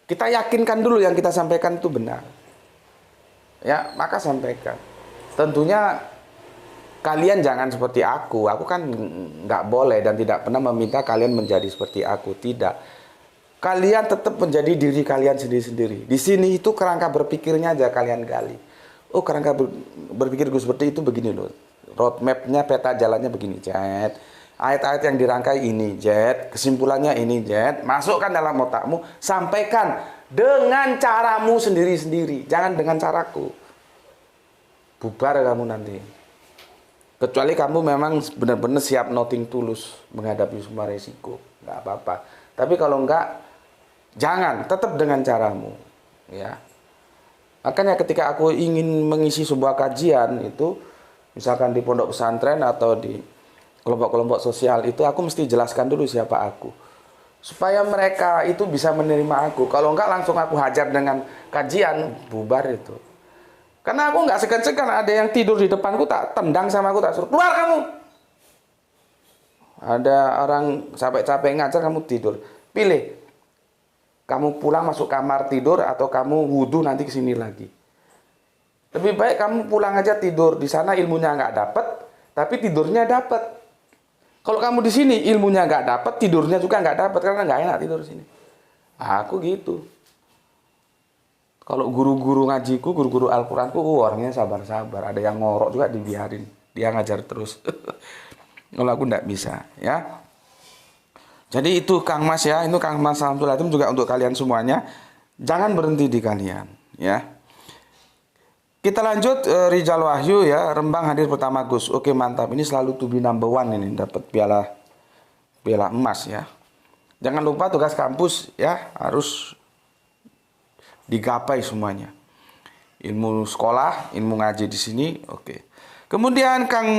yakinkan dulu yang kita sampaikan itu benar. Ya, maka sampaikan. Tentunya kalian jangan seperti aku. Aku kan nggak boleh dan tidak pernah meminta kalian menjadi seperti aku. Tidak. Kalian tetap menjadi diri kalian sendiri-sendiri. Di sini itu kerangka berpikirnya aja kalian gali. Oh, kerangka berpikir gue seperti itu begini loh. Roadmap-nya, peta jalannya begini, Jet. Ayat-ayat yang dirangkai ini, Jet. Kesimpulannya ini, Jet. Masukkan dalam otakmu, sampaikan dengan caramu sendiri-sendiri. Jangan dengan caraku. Bubar kamu nanti. Kecuali kamu memang benar-benar siap nothing tulus menghadapi semua resiko. Nggak apa-apa. Tapi kalau enggak, jangan. Tetap dengan caramu. Ya. Makanya ketika aku ingin mengisi sebuah kajian itu, misalkan di pondok pesantren atau di kelompok-kelompok sosial itu, aku mesti jelaskan dulu siapa aku. Supaya mereka itu bisa menerima aku. Kalau enggak langsung aku hajar dengan kajian, bubar itu. Karena aku nggak segan-segan ada yang tidur di depanku, tak tendang sama aku, tak suruh keluar kamu. Ada orang capek-capek ngajar, kamu tidur. Pilih. Kamu pulang masuk kamar tidur atau kamu wudhu nanti kesini lagi. Lebih baik kamu pulang aja tidur. Di sana ilmunya nggak dapet, tapi tidurnya dapet. Kalau kamu di sini ilmunya nggak dapet, tidurnya juga nggak dapet karena nggak enak tidur di sini. Aku gitu. Kalau guru-guru ngajiku, guru-guru Al-Quranku, orangnya sabar-sabar. Ada yang ngorok juga dibiarin. Dia ngajar terus. Kalau aku nggak bisa, ya. Jadi itu Kang Mas ya. Itu Kang Mas Samsulatum juga untuk kalian semuanya. Jangan berhenti di kalian, ya. Kita lanjut, Rijal Wahyu ya. Rembang hadir pertama Gus. Oke, mantap. Ini selalu to be number one ini. Dapat piala emas ya. Jangan lupa tugas kampus ya. Harus digapai semuanya. Ilmu sekolah, ilmu ngaji di sini, oke. Kemudian Kang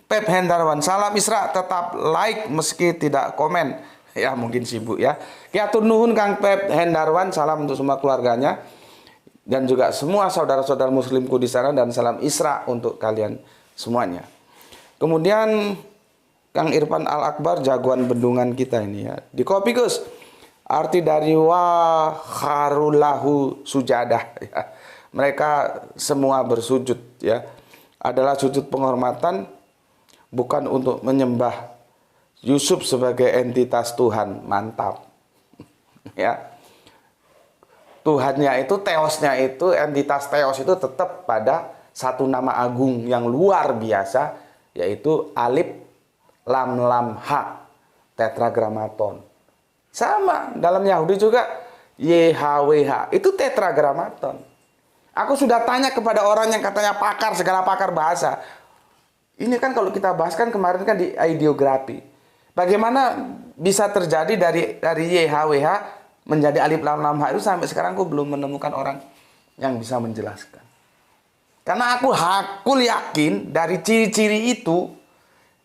Pep Hendarwan, salam Isra, tetap like meski tidak komen. Ya mungkin sibuk ya. Kiatur nuhun Kang Pep Hendarwan, salam untuk semua keluarganya dan juga semua saudara-saudara muslimku di sana, dan salam Isra untuk kalian semuanya. Kemudian Kang Irfan Al Akbar, jagoan bendungan kita ini ya. Di kopi Gus. Arti dari wa kharulahu sujadah ya. Mereka semua bersujud ya. Adalah sujud penghormatan, bukan untuk menyembah Yusuf sebagai entitas Tuhan. Mantap. Ya. Tuhannya itu, teosnya itu, entitas teos itu tetap pada satu nama agung yang luar biasa, yaitu alif lam lam ha, tetragramaton. Sama, dalam Yahudi juga YHWH, itu tetragramaton. Aku sudah tanya kepada orang yang katanya pakar, segala pakar bahasa. Ini kan kalau kita bahas kan kemarin kan di ideografi. Bagaimana bisa terjadi dari YHWH menjadi alif lam lam ha itu, sampai sekarang aku belum menemukan orang yang bisa menjelaskan. Karena aku yakin dari ciri-ciri itu,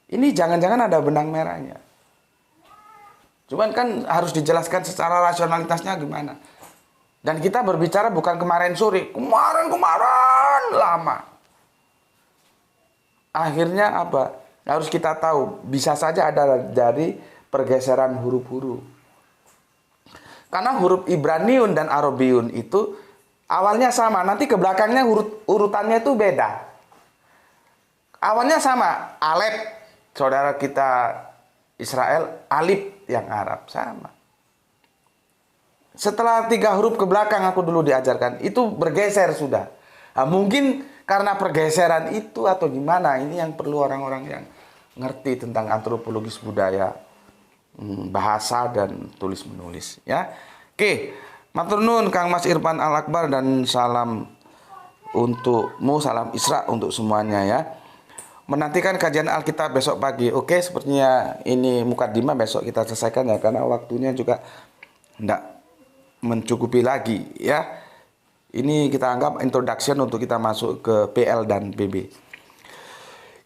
ini jangan-jangan ada benang merahnya. Cuman kan harus dijelaskan secara rasionalitasnya gimana. Dan kita berbicara bukan kemarin sore, kemarin lama. Akhirnya apa? Harus kita tahu, bisa saja ada dari pergeseran huruf-huruf. Karena huruf Ibraniun dan Arabiun itu awalnya sama, nanti ke belakangnya urutannya itu beda. Awalnya sama, Alef, saudara kita Israel, alif yang Arab, sama. Setelah 3 huruf ke belakang aku dulu diajarkan, itu bergeser sudah. Nah, mungkin karena pergeseran itu atau gimana, ini yang perlu orang-orang yang ngerti tentang antropologis budaya, bahasa dan tulis-menulis ya. Oke, matur nuwun Kang Mas Irfan Al Akbar, dan salam untukmu, salam Isra untuk semuanya ya. Menantikan kajian Alkitab besok pagi. Oke, sepertinya ini mukadimah, besok kita selesaikan ya, karena waktunya juga tidak mencukupi lagi ya. Ini kita anggap introduction untuk kita masuk ke PL dan PB.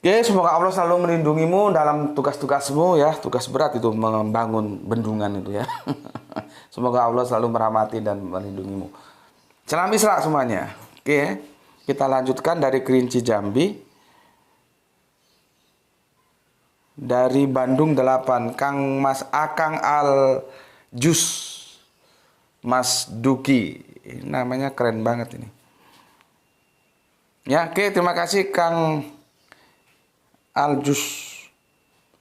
Oke, semoga Allah selalu melindungimu dalam tugas-tugasmu ya. Tugas berat itu membangun bendungan itu ya. Semoga Allah selalu merahmati dan melindungimu. Salam Isra semuanya. Oke, kita lanjutkan dari Kerinci Jambi. Dari Bandung 8, Kang Mas Akang Al Jus, Mas Duki, namanya keren banget ini. Ya, oke, terima kasih Kang Aljus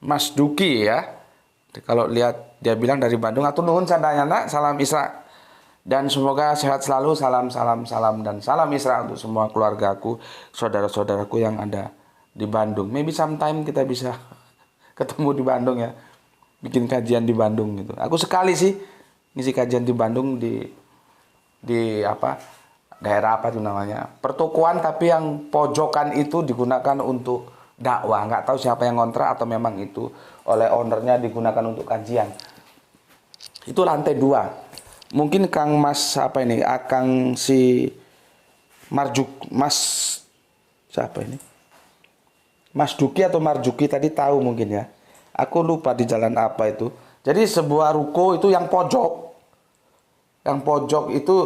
Mas Duki ya. Kalau lihat dia bilang dari Bandung, atau nuhun sadayana, salam Isra. Dan semoga sehat selalu, salam dan salam Isra untuk semua keluargaku, saudara-saudaraku yang ada di Bandung. Maybe sometime kita bisa ketemu di Bandung ya. Bikin kajian di Bandung gitu. Aku sekali sih ngisi kajian di Bandung di apa? Daerah apa itu namanya? Pertokoan, tapi yang pojokan itu digunakan untuk dakwah. Nggak tahu siapa yang ngontrak atau memang itu oleh ownernya digunakan untuk kajian. Itu lantai 2. Mungkin Kang Mas apa ini? Kang si Mas siapa ini? Mas Duki atau Marjuki tadi tahu mungkin ya. Aku lupa di jalan apa itu. Jadi sebuah ruko itu yang pojok. Yang pojok itu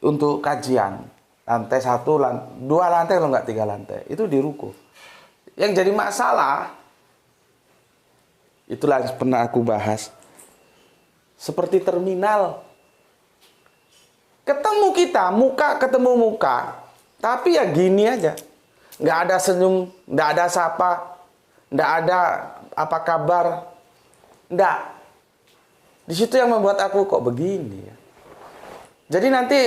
untuk kajian. Lantai 1, 2 lantai kalau nggak 3 lantai. Itu di ruko. Yang jadi masalah, itulah yang pernah aku bahas. Seperti terminal. Ketemu kita, muka ketemu muka. Tapi ya gini aja. Nggak ada senyum, nggak ada sapa, nggak ada apa kabar. Nggak. Di situ yang membuat aku kok begini ya. Jadi nanti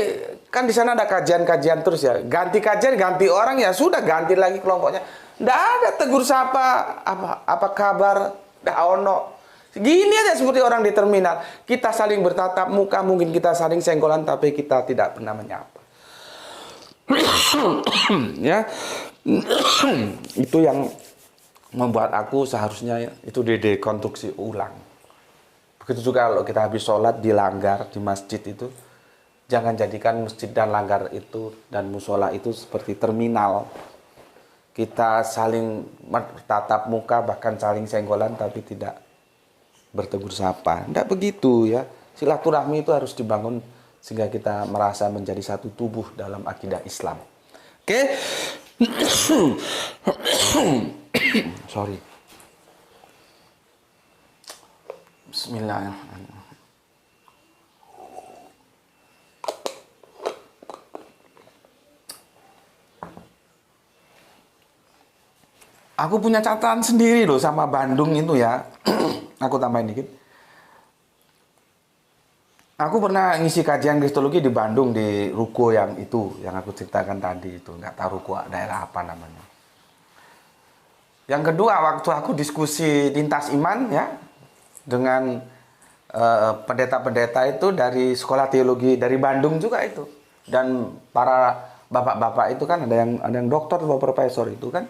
kan di sana ada kajian-kajian terus ya. Ganti kajian, ganti orang ya sudah, ganti lagi kelompoknya. Nggak ada tegur sapa, apa kabar, nggak ono. Gini aja seperti orang di terminal. Kita saling bertatap muka, mungkin kita saling senggolan, tapi kita tidak pernah menyapa. Ya, itu yang membuat aku seharusnya itu didekonstruksi ulang. Begitu juga kalau kita habis sholat di langgar, di masjid itu. Jangan jadikan masjid dan langgar itu dan musola itu seperti terminal. Kita saling bertatap muka, bahkan saling senggolan, tapi tidak bertegur sapa. Tidak begitu ya. Silaturahmi itu harus dibangun sehingga kita merasa menjadi satu tubuh dalam akidah Islam. Oke? Sorry. Bismillahirrahmanirrahim. Aku punya catatan sendiri loh sama Bandung itu ya. Aku tambahin dikit. Aku pernah ngisi kajian kristologi di Bandung, di ruko yang itu, yang aku ceritakan tadi itu. Nggak tahu ruko daerah apa namanya. Yang kedua, waktu aku diskusi lintas iman ya, dengan pendeta-pendeta itu dari sekolah teologi dari Bandung juga itu. Dan para bapak-bapak itu kan ada yang doktor atau profesor itu kan.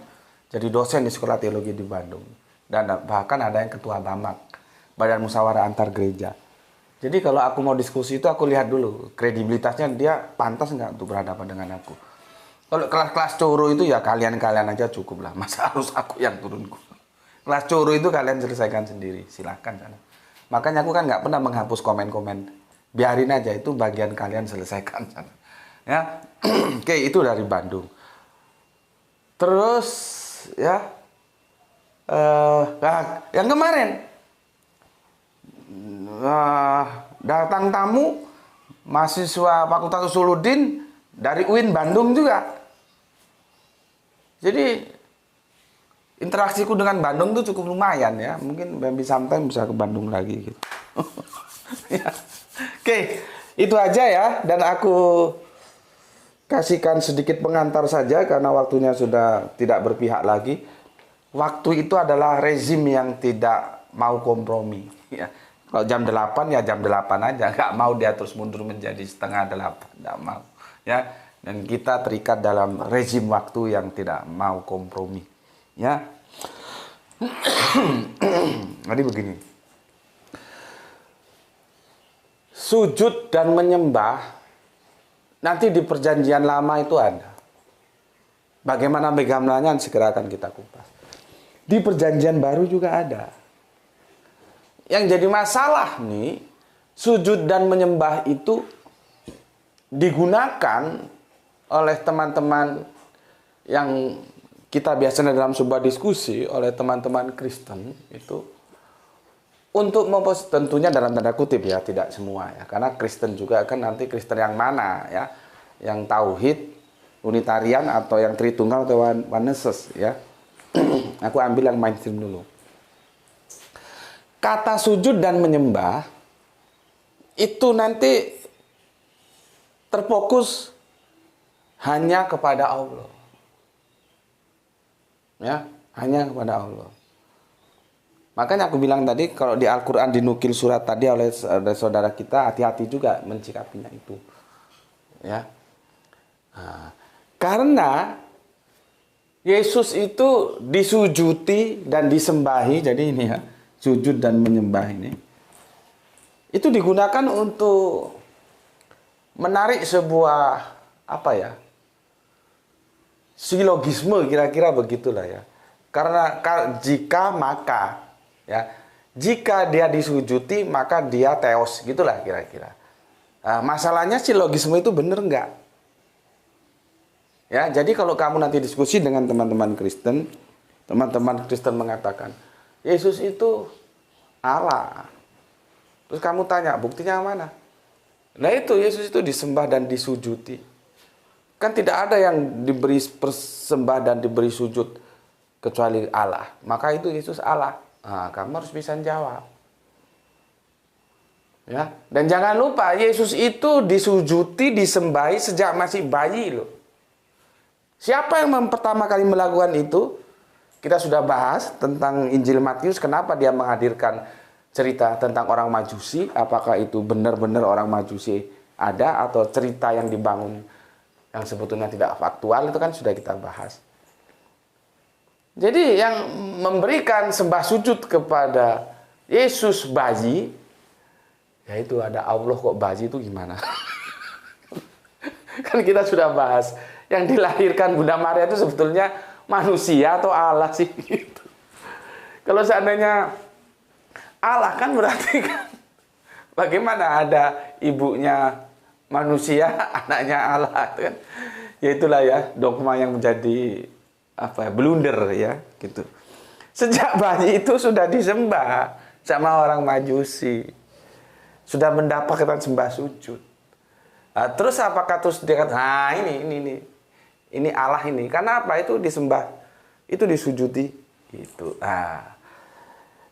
Jadi dosen di sekolah teologi di Bandung. Dan bahkan ada yang ketua BAMAK, Badan Musyawarah Antar Gereja. Jadi kalau aku mau diskusi itu aku lihat dulu kredibilitasnya, dia pantas nggak untuk berhadapan dengan aku. Kalau kelas-kelas coro itu ya kalian-kalian aja cukup lah. Masa harus aku yang turun. Kelas coro itu kalian selesaikan sendiri, silahkan sana. Makanya aku kan nggak pernah menghapus komen-komen. Biarin aja, itu bagian kalian selesaikan sana. Ya, oke, itu dari Bandung. Terus ya, yang kemarin datang tamu mahasiswa Fakultas Usuluddin dari UIN Bandung juga. Jadi interaksiku dengan Bandung tuh cukup lumayan ya. Mungkin maybe sometime bisa ke Bandung lagi gitu. Ya. Oke, itu aja ya. Dan aku kasihkan sedikit pengantar saja karena waktunya sudah tidak berpihak lagi. Waktu itu adalah rezim yang tidak mau kompromi. Ya. Kalau jam 8 ya jam 8 aja. Nggak mau dia terus mundur menjadi setengah 8. Nggak mau. Ya. Dan kita terikat dalam rezim waktu yang tidak mau kompromi. Ya. Jadi begini. Sujud dan menyembah nanti di perjanjian lama itu ada. Bagaimana megamanya segera akan kita kupas. Di perjanjian baru juga ada. Yang jadi masalah nih, sujud dan menyembah itu digunakan oleh teman-teman yang kita biasanya dalam sebuah diskusi oleh teman-teman Kristen itu untuk tentunya dalam tanda kutip ya, tidak semua ya. Karena Kristen juga kan nanti Kristen yang mana ya? Yang tauhid, unitarian atau yang Tritunggal atau oneness ya. Aku ambil yang mainstream dulu. Kata sujud dan menyembah itu nanti terfokus hanya kepada Allah. Ya, hanya kepada Allah. Makanya aku bilang tadi, kalau di Al-Quran dinukil surat tadi oleh saudara kita, hati-hati juga mencikapinya itu. Ya, nah, karena Yesus itu disujuti dan disembahi, jadi ini ya, sujud dan menyembah ini, itu digunakan untuk menarik sebuah apa ya, silogisme kira-kira begitulah ya. Karena jika maka ya, jika dia disujuti maka dia teos, gitulah kira-kira. Nah, masalahnya silogisme itu benar enggak? Ya, jadi kalau kamu nanti diskusi dengan teman-teman Kristen mengatakan Yesus itu Allah. Terus kamu tanya, buktinya mana? Nah itu, Yesus itu disembah dan disujuti. Kan tidak ada yang diberi persembah dan diberi sujud kecuali Allah. Maka itu Yesus Allah. Nah, kamu harus bisa jawab. Ya, dan jangan lupa Yesus itu disujuti, disembahi sejak masih bayi loh. Siapa yang pertama kali melakukan itu? Kita sudah bahas tentang Injil Matius, kenapa dia menghadirkan cerita tentang orang Majusi, apakah itu benar-benar orang Majusi ada atau cerita yang dibangun yang sebetulnya tidak faktual, itu kan sudah kita bahas. Jadi yang memberikan sembah sujud kepada Yesus bayi, yaitu ada Allah, kok bayi itu gimana? Kan kita sudah bahas, yang dilahirkan Bunda Maria itu sebetulnya manusia atau Allah sih gitu. Kalau seandainya Allah kan berarti kan bagaimana ada ibunya manusia, anaknya Allah kan. Ya itulah ya dogma yang menjadi apa ya, blunder ya gitu. Sejak bayi itu sudah disembah sama orang Majusi. Sudah mendapatkan sembah sujud. Nah, terus apakah terus dia kata, nah ini Allah ini. Karena apa? Itu disembah, itu disujuti gitu. Nah,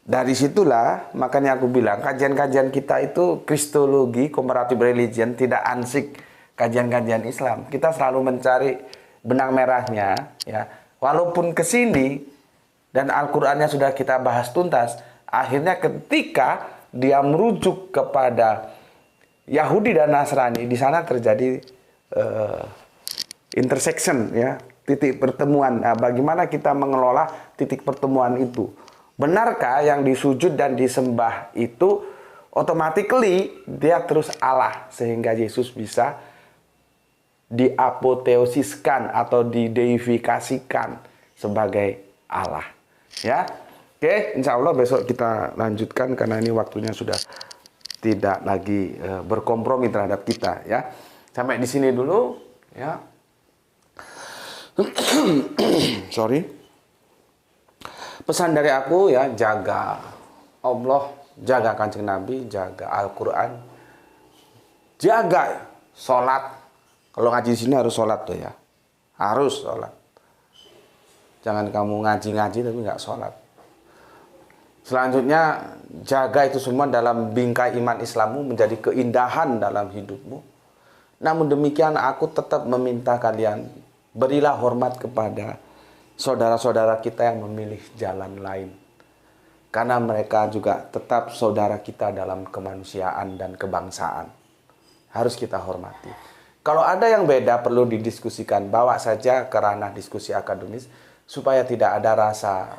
dari situlah makanya aku bilang kajian-kajian kita itu Kristologi, comparative religion, tidak ansik kajian-kajian Islam. Kita selalu mencari benang merahnya ya. Walaupun kesini dan Al-Qur'annya sudah kita bahas tuntas, akhirnya ketika dia merujuk kepada Yahudi dan Nasrani, di sana terjadi intersection ya, titik pertemuan. Nah, bagaimana kita mengelola titik pertemuan itu? Benarkah yang disujud dan disembah itu automatically dia terus Allah sehingga Yesus bisa diapoteosiskan atau dideifikasikan sebagai Allah? Ya. Oke, insya Allah besok kita lanjutkan karena ini waktunya sudah tidak lagi berkompromi terhadap kita ya. Sampai di sini dulu ya. Sorry. Pesan dari aku ya, jaga Allah, jaga Kanjeng Nabi, jaga Al-Qur'an. Jaga sholat. Kalau ngaji di sini harus sholat tuh ya. Harus sholat. Jangan kamu ngaji-ngaji tapi nggak sholat. Selanjutnya, jaga itu semua dalam bingkai iman Islammu menjadi keindahan dalam hidupmu. Namun demikian aku tetap meminta kalian, berilah hormat kepada saudara-saudara kita yang memilih jalan lain. Karena mereka juga tetap saudara kita dalam kemanusiaan dan kebangsaan. Harus kita hormati. Kalau ada yang beda perlu didiskusikan, bawa saja ke ranah diskusi akademis, supaya tidak ada rasa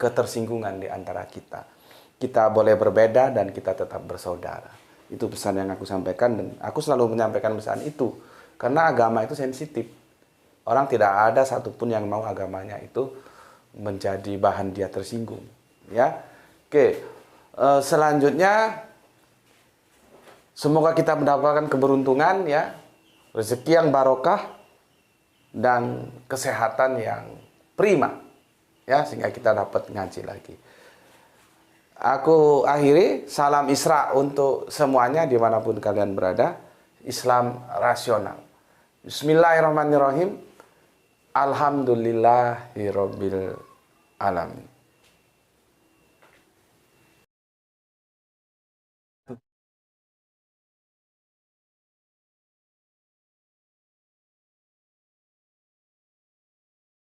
ketersinggungan di antara kita. Kita boleh berbeda dan kita tetap bersaudara. Itu pesan yang aku sampaikan dan aku selalu menyampaikan pesan itu. Karena agama itu sensitif. Orang tidak ada satupun yang mau agamanya itu menjadi bahan dia tersinggung. Ya, oke. Selanjutnya, semoga kita mendapatkan keberuntungan ya, rezeki yang barokah dan kesehatan yang prima ya, sehingga kita dapat ngaji lagi. Aku akhiri, salam Isra untuk semuanya dimanapun kalian berada. Islam rasional. Bismillahirrahmanirrahim. Alhamdulillahirabbil alamin.